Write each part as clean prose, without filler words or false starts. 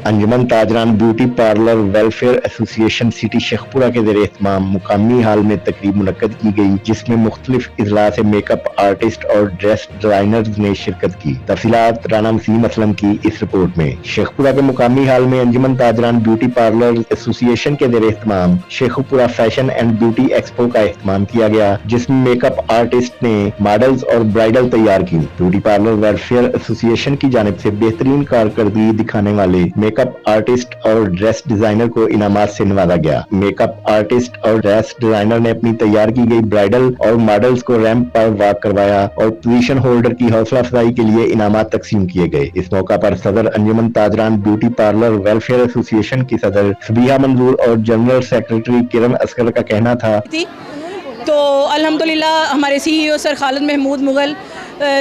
अंजुमन ताजरान beauty parlour welfare association city Sheikhupura के ज़रिए इत्माम मुकामी हाल में तकरीब मुनक्कद की गई, जिसमें मुख्तलिफ अजला से मेकअप आर्टिस्ट और ड्रेस डिजाइनर्स ने शिरकत की। तफसीलात राना वसीम असलम की इस रिपोर्ट में। शेखपुरा के मुकामी हाल में अंजुमन ताजरान ब्यूटी पार्लर एसोसिएशन के ज़रिए इत्माम Sheikhupura fashion and beauty expo का इत्माम किया गया, जिसमें मेकअप आर्टिस्ट ने मॉडल्स और ब्राइडल तैयार की। ब्यूटी पार्लर वेलफेयर एसोसिएशन की जानिब से बेहतरीन कारकर्दगी दिखाने वाले मेकअप आर्टिस्ट और ड्रेस डिजाइनर को इनामात से नवाजा गया। मेकअप आर्टिस्ट और ड्रेस डिजाइनर ने अपनी तैयार की गई ब्राइडल और मॉडल्स को रैंप पर वॉक करवाया और पोजीशन होल्डर की हौसला अफजाई के लिए इनामात तकसीम किए गए। इस मौका पर सदर अंजुमन ताजरान ब्यूटी पार्लर वेलफेयर एसोसिएशन की सदर सबिहा मंजूर और जनरल सेक्रेटरी किरण असगर का कहना था तो अल्हम्दुलिल्लाह हमारे CEO सर खालिद महमूद मुगल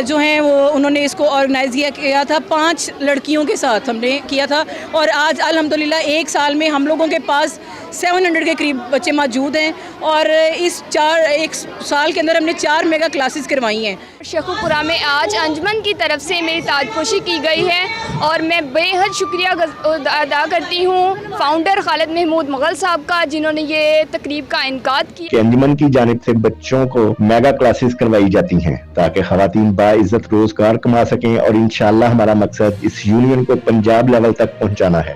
जो हैं वो उन्होंने इसको ऑर्गेनाइज़ किया था। 5 लड़कियों के साथ हमने किया था और आज अल्हम्दुलिल्लाह एक साल में हम लोगों के पास 700 के करीब बच्चे मौजूद हैं और एक साल के अंदर हमने 4 मेगा क्लासेस करवाई हैं। शेखपुरा में आज अंजुमन की तरफ से मेरी ताजपोशी की गई है और मैं बेहद शुक्रिया अदा करती हूँ फाउंडर खालिद महमूद मुगल साहब का, जिन्होंने ये तकरीब का इनकाद किया। अंजुमन की जानिब से बच्चों को मेगा क्लासेस करवाई जाती हैं ताकि खवातीन बाइज्जत रोजगार कमा सकें और इंशाअल्लाह हमारा मकसद इस यूनियन को पंजाब लेवल तक पहुँचाना है।